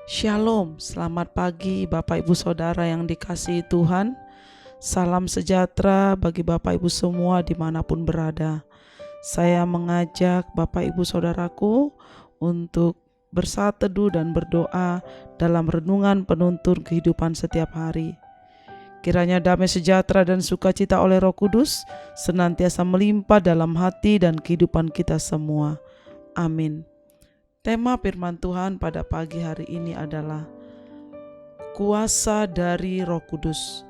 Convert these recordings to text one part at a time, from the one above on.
Shalom, selamat pagi Bapak Ibu Saudara yang dikasihi Tuhan. Salam sejahtera bagi Bapak Ibu semua dimanapun berada. Saya mengajak Bapak Ibu Saudaraku untuk bersaat teduh dan berdoa dalam renungan penuntun kehidupan setiap hari. Kiranya damai sejahtera dan sukacita oleh Roh Kudus senantiasa melimpah dalam hati dan kehidupan kita semua. Amin. Tema firman Tuhan pada pagi hari ini adalah kuasa dari Roh Kudus.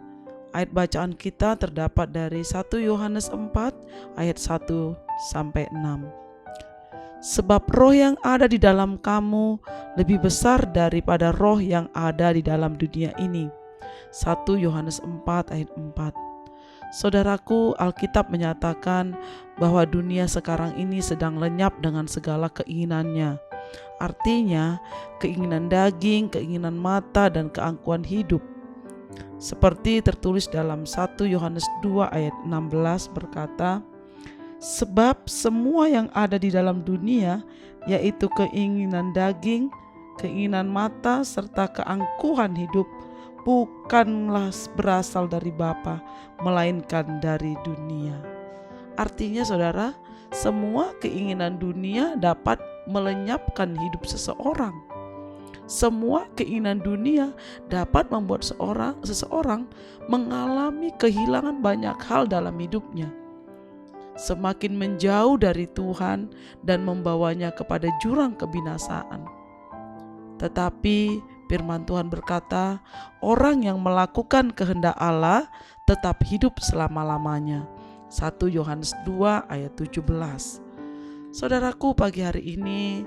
Ayat bacaan kita terdapat dari 1 Yohanes 4 ayat 1 sampai 6. Sebab roh yang ada di dalam kamu lebih besar daripada roh yang ada di dalam dunia ini. 1 Yohanes 4 ayat 4. Saudaraku, Alkitab menyatakan bahwa dunia sekarang ini sedang lenyap dengan segala keinginannya. Artinya, keinginan daging, keinginan mata, dan keangkuhan hidup. Seperti tertulis dalam 1 Yohanes 2 ayat 16 berkata, sebab semua yang ada di dalam dunia, yaitu keinginan daging, keinginan mata, serta keangkuhan hidup, bukanlah berasal dari Bapa, melainkan dari dunia. Artinya saudara, semua keinginan dunia dapat melenyapkan hidup seseorang. Semua keinginan dunia dapat membuat seseorang mengalami kehilangan banyak hal dalam hidupnya. Semakin menjauh dari Tuhan dan membawanya kepada jurang kebinasaan. Tetapi firman Tuhan berkata, orang yang melakukan kehendak Allah tetap hidup selama-lamanya. 1 Yohanes 2 ayat 17. Saudaraku, pagi hari ini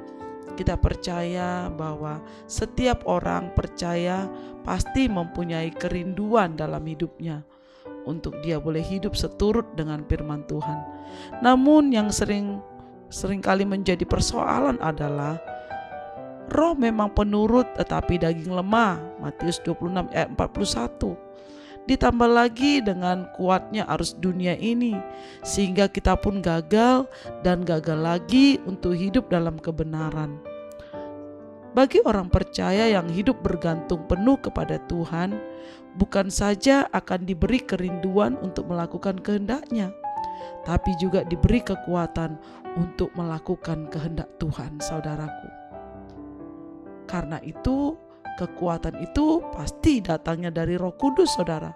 kita percaya bahwa setiap orang percaya pasti mempunyai kerinduan dalam hidupnya untuk dia boleh hidup seturut dengan firman Tuhan. Namun yang seringkali menjadi persoalan adalah roh memang penurut tetapi daging lemah. Matius 26 ayat 41. Ditambah lagi dengan kuatnya arus dunia ini, sehingga kita pun gagal dan gagal lagi untuk hidup dalam kebenaran. Bagi orang percaya yang hidup bergantung penuh kepada Tuhan, bukan saja akan diberi kerinduan untuk melakukan kehendak-Nya, tapi juga diberi kekuatan untuk melakukan kehendak Tuhan, saudaraku. Karena itu, kekuatan itu pasti datangnya dari Roh Kudus, saudara.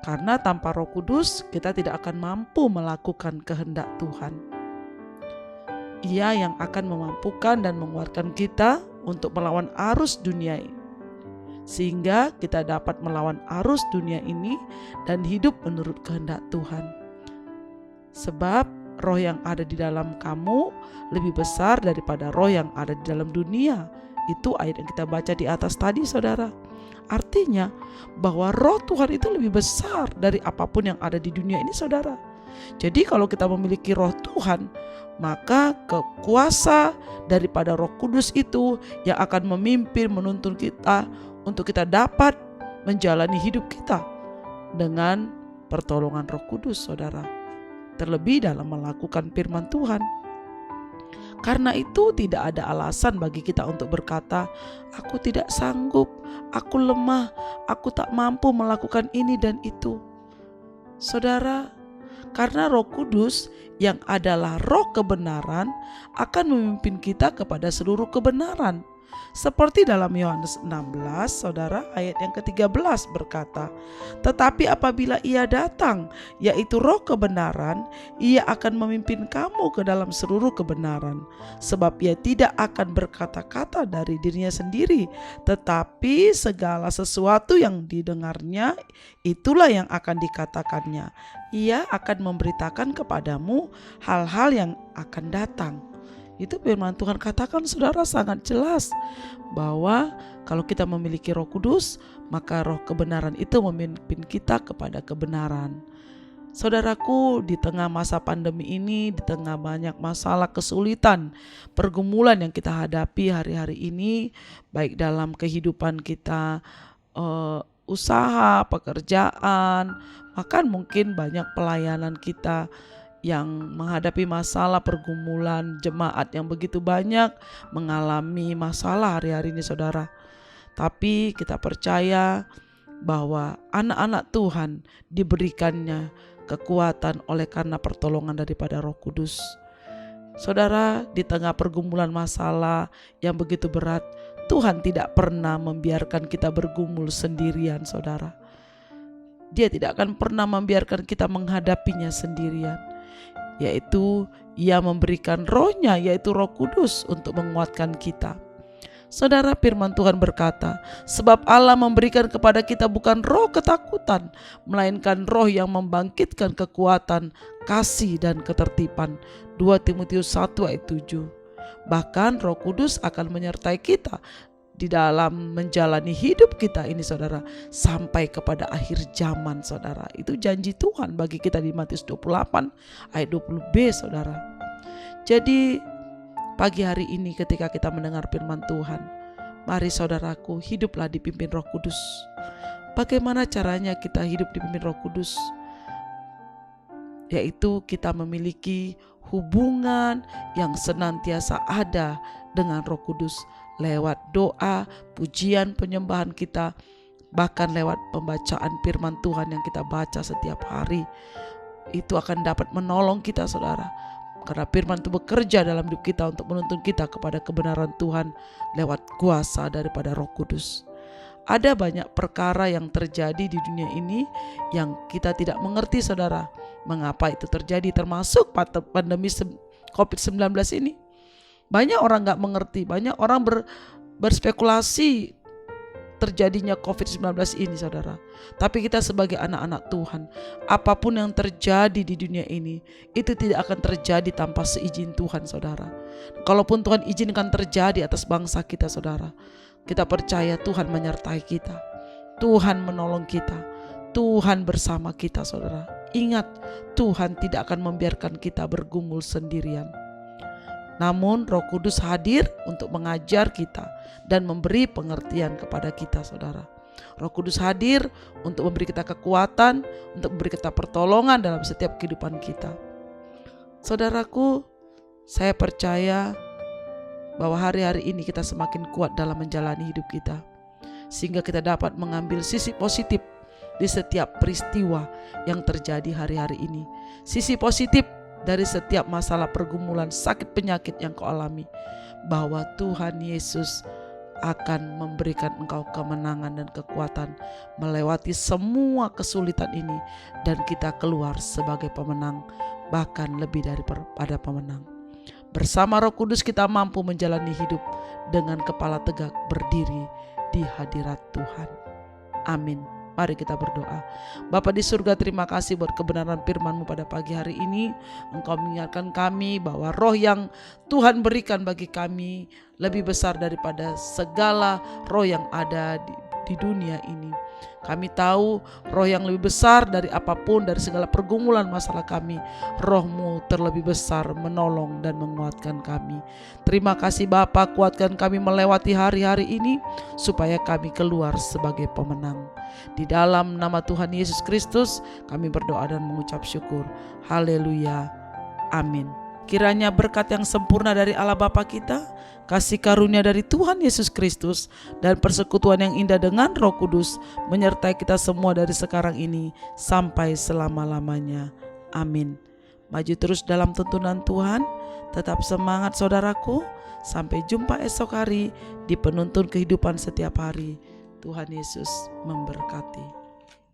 Karena tanpa Roh Kudus kita tidak akan mampu melakukan kehendak Tuhan. Ia yang akan memampukan dan menguatkan kita untuk melawan arus dunia ini, sehingga kita dapat melawan arus dunia ini dan hidup menurut kehendak Tuhan. Sebab roh yang ada di dalam kamu lebih besar daripada roh yang ada di dalam dunia. Itu ayat yang kita baca di atas tadi, saudara. Artinya bahwa roh Tuhan itu lebih besar dari apapun yang ada di dunia ini, saudara. Jadi kalau kita memiliki roh Tuhan, maka kuasa daripada Roh Kudus itu yang akan memimpin, menuntun kita untuk kita dapat menjalani hidup kita dengan pertolongan Roh Kudus, saudara. Terlebih dalam melakukan firman Tuhan. Karena itu tidak ada alasan bagi kita untuk berkata, aku tidak sanggup, aku lemah, aku tak mampu melakukan ini dan itu. Saudara, karena Roh Kudus yang adalah roh kebenaran akan memimpin kita kepada seluruh kebenaran. Seperti dalam Yohanes 16, saudara, ayat yang ke-13 berkata, tetapi apabila Ia datang, yaitu roh kebenaran, Ia akan memimpin kamu ke dalam seluruh kebenaran. Sebab Ia tidak akan berkata-kata dari dirinya sendiri, tetapi segala sesuatu yang didengarnya, itulah yang akan dikatakannya. Ia akan memberitakan kepadamu hal-hal yang akan datang. Itu firman Tuhan katakan, saudara, sangat jelas bahwa kalau kita memiliki Roh Kudus, maka roh kebenaran itu memimpin kita kepada kebenaran. Saudaraku, di tengah masa pandemi ini, di tengah banyak masalah, kesulitan, pergumulan yang kita hadapi hari-hari ini, baik dalam kehidupan kita, usaha, pekerjaan, bahkan mungkin banyak pelayanan kita yang menghadapi masalah pergumulan, jemaat yang begitu banyak mengalami masalah hari-hari ini saudara. Tapi kita percaya bahwa anak-anak Tuhan diberikannya kekuatan oleh karena pertolongan daripada Roh Kudus. Saudara, di tengah pergumulan masalah yang begitu berat, Tuhan tidak pernah membiarkan kita bergumul sendirian saudara. Dia tidak akan pernah membiarkan kita menghadapinya sendirian. Yaitu Ia memberikan Roh-Nya, yaitu Roh Kudus untuk menguatkan kita. Saudara, firman Tuhan berkata, sebab Allah memberikan kepada kita bukan roh ketakutan, melainkan roh yang membangkitkan kekuatan, kasih dan ketertiban. 2 Timotius 1 ayat 7. Bahkan Roh Kudus akan menyertai kita di dalam menjalani hidup kita ini saudara, sampai kepada akhir zaman saudara. Itu janji Tuhan bagi kita di Matius 28 ayat 20b saudara. Jadi pagi hari ini ketika kita mendengar firman Tuhan, mari saudaraku, hiduplah dipimpin Roh Kudus. Bagaimana caranya kita hidup dipimpin Roh Kudus? Yaitu kita memiliki hubungan yang senantiasa ada dengan Roh Kudus lewat doa, pujian, penyembahan kita, bahkan lewat pembacaan firman Tuhan yang kita baca setiap hari. Itu akan dapat menolong kita saudara, karena firman itu bekerja dalam hidup kita untuk menuntun kita kepada kebenaran Tuhan lewat kuasa daripada Roh Kudus. Ada banyak perkara yang terjadi di dunia ini yang kita tidak mengerti saudara. Mengapa itu terjadi, termasuk pandemi COVID-19 ini. Banyak orang gak mengerti, banyak orang berspekulasi terjadinya COVID-19 ini saudara. Tapi kita sebagai anak-anak Tuhan, apapun yang terjadi di dunia ini, itu tidak akan terjadi tanpa seizin Tuhan saudara. Kalaupun Tuhan izinkan terjadi atas bangsa kita saudara, kita percaya Tuhan menyertai kita, Tuhan menolong kita, Tuhan bersama kita saudara. Ingat, Tuhan tidak akan membiarkan kita bergumul sendirian. Namun Roh Kudus hadir untuk mengajar kita dan memberi pengertian kepada kita saudara. Roh Kudus hadir untuk memberi kita kekuatan, untuk memberi kita pertolongan dalam setiap kehidupan kita. Saudaraku, saya percaya bahwa hari-hari ini kita semakin kuat dalam menjalani hidup kita, sehingga kita dapat mengambil sisi positif di setiap peristiwa yang terjadi hari-hari ini. Sisi positif dari setiap masalah pergumulan, sakit penyakit yang kau alami, bahwa Tuhan Yesus akan memberikan engkau kemenangan dan kekuatan melewati semua kesulitan ini, dan kita keluar sebagai pemenang, bahkan lebih daripada pemenang. Bersama Roh Kudus kita mampu menjalani hidup dengan kepala tegak berdiri di hadirat Tuhan. Amin. Mari kita berdoa. Bapa di surga, terima kasih buat kebenaran firman-Mu pada pagi hari ini. Engkau mengingatkan kami bahwa roh yang Tuhan berikan bagi kami lebih besar daripada segala roh yang ada di dunia ini. Kami tahu roh yang lebih besar dari apapun, dari segala pergumulan masalah kami, Roh-Mu terlebih besar menolong dan menguatkan kami. Terima kasih Bapa, kuatkan kami melewati hari-hari ini supaya kami keluar sebagai pemenang. Di dalam nama Tuhan Yesus Kristus kami berdoa dan mengucap syukur. Haleluya. Amin. Kiranya berkat yang sempurna dari Allah Bapa kita, kasih karunia dari Tuhan Yesus Kristus, dan persekutuan yang indah dengan Roh Kudus menyertai kita semua dari sekarang ini sampai selama-lamanya. Amin. Maju terus dalam tuntunan Tuhan. Tetap semangat saudaraku. Sampai jumpa esok hari di penuntun kehidupan setiap hari. Tuhan Yesus memberkati.